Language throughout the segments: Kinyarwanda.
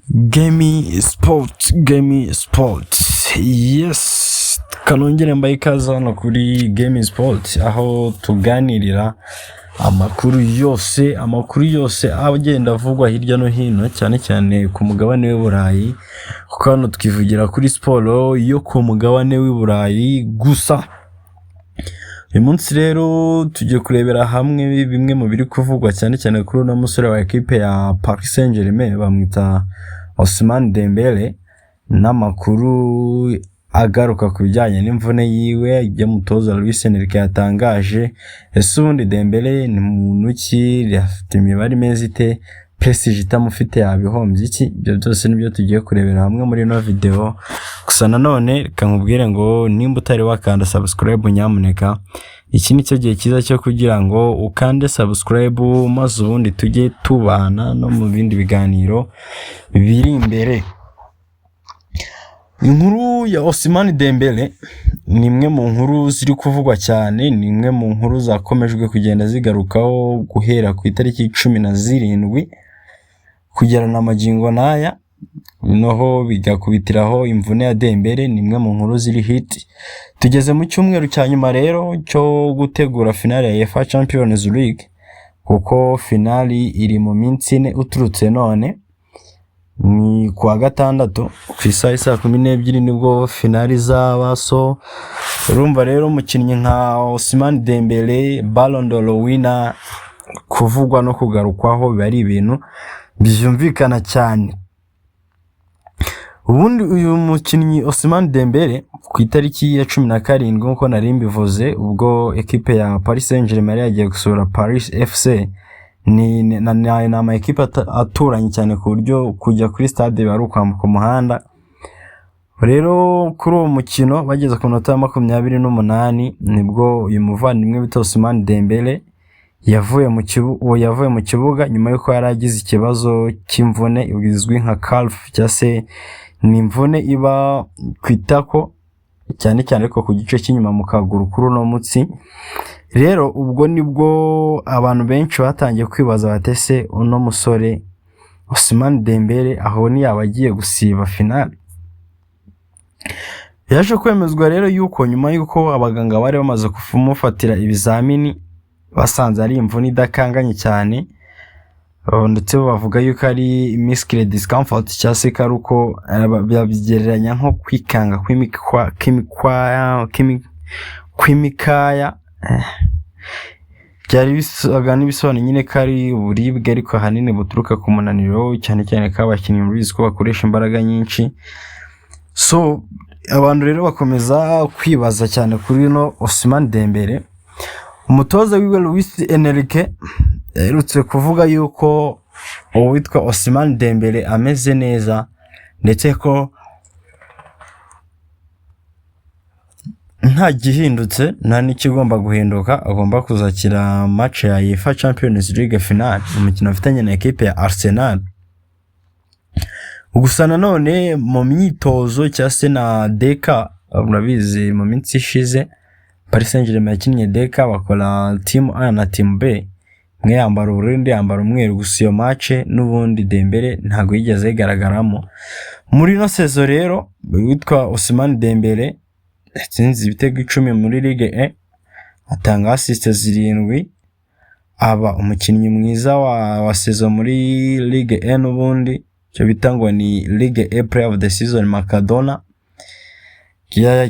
Gaming Sport. Yes, kanongere mbaye ikaze hano kuri Gaming Sport aho tuganirira amakuru yose agenda avugwa hirya no hino cyane cyane ku mugabane w'Uburayi, kuko hano twivugira kuri siporo yo ku mugabane w'Uburayi gusa. Uyu munsi rero tugiye kurebera hamwe bimwe mu biri kuvugwa cyane cyane kuri uno musore wa equipe ya Paris Saint-Germain bamwita Ousmane Dembele, n'amakuru agaruka ku bijyanye n'imvune yiwe ibyo mutoza Luis Enrique yatangaje. Ese ubundi Dembele ni muntu ki, afite imibare imeze ite, prestige itamufite yabihombye iki? Ibyo byose nibyo tugiye kurebera hamwe muri no video. Gusa nanone reka nkubwire ngo nimba utari wakanda subscribe nyamuneka, iki ni cyo gihe cyiza cyo kugira ngo ukande subscribe maze ubundi tujye tubana no mu bindi biganiro biri imbere. Inkuru ya Ousmane Dembele ni imwe mu nkuru ziri kuvugwa cyane, ni imwe mu nkuru zakomejwe kugenda zigarukaho guhera ku itariki 17 kugera na magingo naya, noho bigakubitiraho imvune ya Dembele. Ni imwe mu nkuru ziri hit. Tugeze mu cyumweru cya nyuma rero cyo gutegura finale ya UEFA Champions League, kuko finali iri mu minsi 4 uturutse none ni kuwa gatandatu ku isaha 12 nibwo finali zaba. So urumva rero umukinnyi nka Ousmane Dembele, Ballon d'Or winner, kuvugwa no kugarukwaho biba ari ibintu byumvikana cyane. Ubundi uyu mukinnyi Ousmane Dembele ku itariki ya 17 nkuko nari mbivuze, ubwo equipe ya Paris Saint-Germain yagiye gusura Paris FC, ni ama equipe aturanye cyane ku buryo kujya kuri stade bari ukwambuka umuhanda. Rero kuri uwo mukino bageze ku minota 28 nibwo uyu muvandimwe bita Ousmane Dembele yavuye mu kibuga nyuma yuko yaragize ikibazo cy'imvune izwi nka calf, cyase ni imvune iba kwitako cyane cyane ariko ku gice cy'inyuma mu kaguru kuri no mutsi. Rero ubwo nibwo abantu benshi batangiye kwibaza batese uno musore Ousmane Dembele aho ni yabagiye gusiba finale. Yaje kwemezwa rero yuko nyuma yuko abaganga bari bamaze kumufatira ibizamini basanze ari imvune idakanganye cyane, ndetse bavuga yuko ari muscular discomfort cyase karuko byabigereranya nko kwikanga kw'imikaya byari bisaga n'ibisobanuro nyine kari uburibwe ariko hanini buturuka ku munaniro cyane cyane k'abakinnyi muri ko bakoresha imbaraga nyinshi. So abantu rero bakomeza kwibaza cyane kuri no Ousmane Dembele. Umutoza wiwe Luis Enrique yaherutse kuvuga yuko uwitwa Ousmane Dembele ameze neza, ndetse ko nta gihindutse nta n'ikigomba guhinduka, agomba kuzakira match ya UEFA Champions League finale, umukino afitanye na equipe ya Arsenal. Gusa nanone mu myitozo cyase na Deka, murabizi mu minsi ishize Paris Saint-Germain yakinnye Deka bakora team A na team B, mwe yambara ubururu ndi yambara umweru. Gusa iyo match n'ubundi Dembele ntago yigeze igaragaramo. Muri no sezo rero witwa Ousmane Dembele yatsinze ibitego 10 muri Ligue 1, atanga assist 7, aba umukinnyi mwiza wa sezo muri Ligue 1 n'ubundi cyo bitangwa ni Ligue 1 Player of the Season Maradona.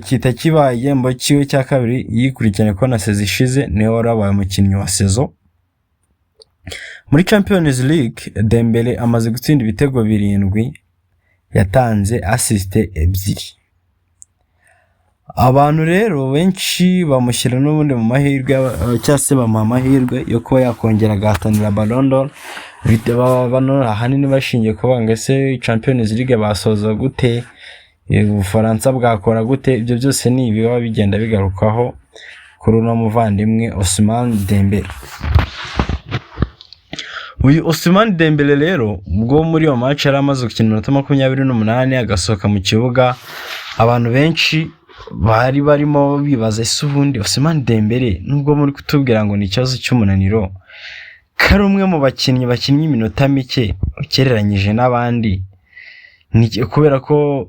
Kita kiba igihembo cyiwe cya kabiri yikurikiranye ko na sezo ishize niwe warabaye umukinnyi wa sezo. Muri Champions League Dembele amaze gutsinda ibitego 7, yatanze assist 2. Abantu rero benshi bamushyira n'ubundi mu mahirwe cyase bamuha amahirwe yo kuba yakongera gahatanira Ballon d'Or. Bano ahanini bashingiye ko banga se Champions League basoza gute, Ubufaransa bwakora gute. Ibyo byose ni ibiba bigenda bigarukaho kuri uno muvandimwe Ousmane Dembele. Uyu Ousmane Dembele rero ubwo muri iyo match yari amaze gukina iminota 28 agasohoka mu kibuga, abantu benshi bari barimo bibaza ese ubundi Ousmane Dembele nubwo muri kutubwira ngo ni ikibazo cy'umunaniro, kari umwe mu bakinnyi iminota mike ukereranyije n'abandi, kubera ko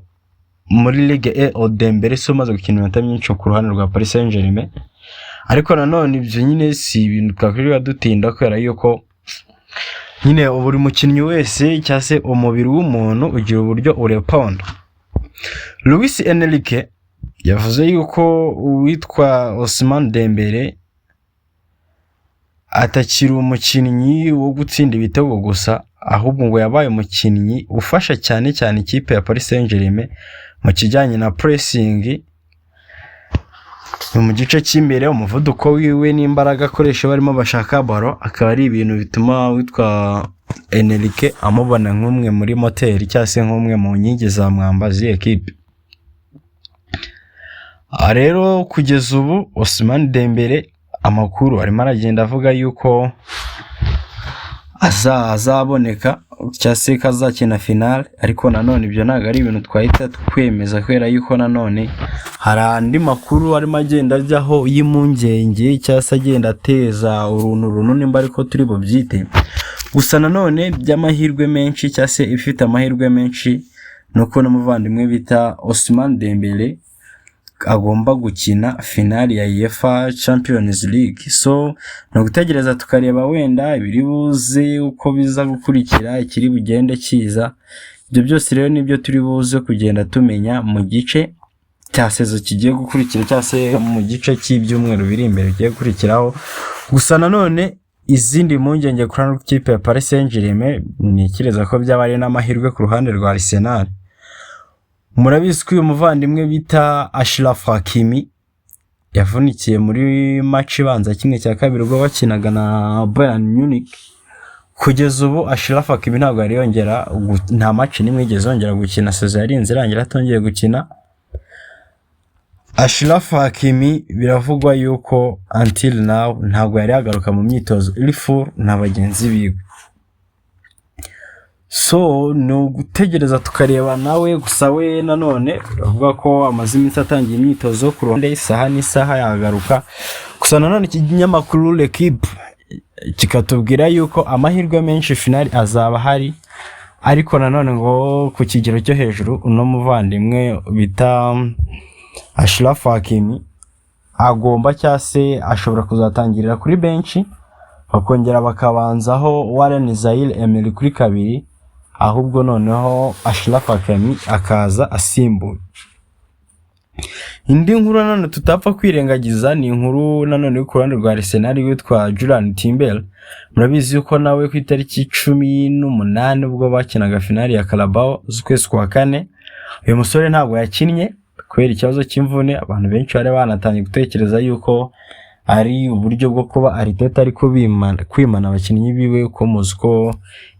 muri Ligue 1 Dembele so maze gukina iminota myinshi ku ruhande rwa Paris Saint-Germain, ariko nanone ibyo nyine si ibintu twakwiriye dutinda kubera yuko nyine buri mukinnyi wese cyase umubiri w'umuntu ugira uburyo ureponda. Luis Enrique yavuze yuko uwitwa Ousmane Dembele atakiri umukinnyi wo gutsinda ibitego gusa, ahubwo ngo yabaye umukinnyi ufasha cyane cyane ikipe ya Paris Saint-Germain mu kijyanye na pressing mu gice cy'imbere. Umuvuduko wiwe n'imbaraga akoresha barimo bashaka baro akaba ari ibintu bituma witwa Enrique amubona nk'umwe muri moteri cyase nk'umwe mu nkingi za mwambazi equipe. Rero kugeza ubu Ousmane Dembele amakuru arimo aragenda avuga yuko azaboneka cyase kazakina finale, ariko nanone ibyo ntago ari ibintu twahita twemeza kubera yuko nanone hari andi makuru arimo agenda ajyaho y'impungenge cyase agenda ateza uruntu runini mba ariko turi bubyite. Gusa nanone by'amahirwe menshi cyase ifite amahirwe menshi nuko n'umuvandimwe bita Ousmane Dembele agomba gukina finali ya UEFA Champions League. So no gutegereza tukareba wenda ibiri buze uko biza gukurikira, ikiri bugende kiza. Ibyo byose rero nibyo turi buze kugenda tumenya mu gice cya sezo kigiye gukurikira cyase mu gice cy'ibyumweru biri imbere bigiye gukurikiraho. Gusa nanone izindi mpungenge kuri ikipe ya Paris Saint-Germain nikireza ko byaba ari n'amahirwe ku ruhande rwa Arsenal. Murabizi ko uyu muvandimwe bita Achraf Hakimi yavunikiye muri match ibanza kimwe cya kabiri ubwo bakinaga na Bayern Munich. Kugeza ubu Achraf Hakimi ntabwo yari yongera, nta match nimwe yigeze yongera gukina, sezo yarinze irangira atongeye gukina. Achraf Hakimi biravugwa yuko until now ntabwo yari yagaruka mu myitozo iri full na bagenzi biwe. So no gutegereza tukareba nawe. Gusa we nanone avuga ko amaze iminsi atangiye imyitozo ku ruhande isaha n'isaha yagaruka. Gusa nanone ikinyamakuru L'Equipe kikatubwira yuko amahirwe menshi finali azaba hari, ariko nanone ngo ku kigero cyo hejuru uno muvandimwe bita Achraf Hakimi agomba cyase ashobora kuzatangirira kuri benchi bakongera bakabanzaho Warren Zaïre-Emery kuri kabiri, ahubwo noneho Achraf Hakimi akaza asimbuye. Indi nkuru nanone tutapfa kwirengagiza ni inkuru nanone ku ruhande rwa Arsenal witwa Julian Timber. Murabizi yuko nawe ku itariki 18 ubwo bakinaga finali ya Carabao z'ukwezi kwa kane, uyu musore ntabwo yakinnye kubera ikibazo cy'imvune. Abantu benshi bari banatangiye gutekereza yuko ari uburyo bwo kuba Arteta ariko kwimana abakinnyi biwe ko muziko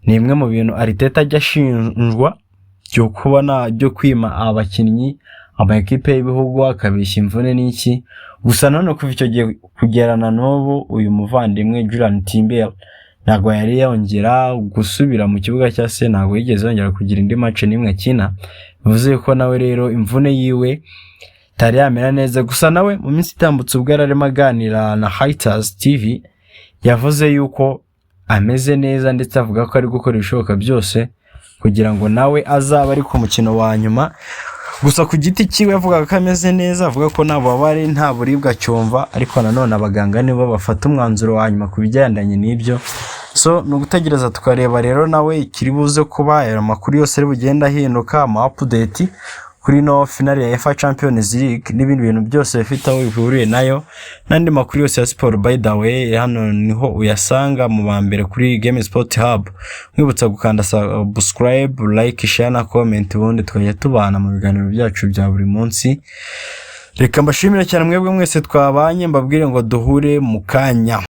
ni imwe mu bintu Arteta ajya ashinjwa cyo kubona byo kwima abakinnyi aba equipe y'ibihugu akabishya imvune n'iki. Gusa none kuva icyo gihe kugerana n'ubu uyu muvandimwe Julian Timber ntabwo yari yongera gusubira mu kibuga cya se, ntabwo yigeze yongera kugira indi match nimwe akina. Bivuze ko nawe rero imvune yiwe tari yamera neza. Gusa nawe mu minsi itambutse ubwo yararimo aganira na Highstars TV yavuze yuko ameze neza ndetse avuga ko ari gukora ibishoboka byose kugira ngo nawe azaba ari ku mukino wa nyuma. Gusa ku giti kiwe avuga ko ameze neza, avuga ko nabo bari nta buribwa cyumva, ariko nanone abaganga nibo bafata umwanzuro wa nyuma kubigendanye n'ibyo. So no gutegereza tukareba rero nawe ikiri buze kuba amakuru yose ari bugenda ahinduka ama update kuri no finale ya UEFA Champions League n'ibindi bintu byose bifite aho bihuriye nayo n'andi makuru yose ya sport. By the way, hano niho uyasanga mu bambere kuri Game Sport Hub. Mwibutsa gukanda subscribe, like, share na comment, ubundi tukajya tubana mu biganiro byacu bya buri munsi. Reka mbashimire cyane mwebwe mwese twabanye, mbabwire ngo duhure mu kanya.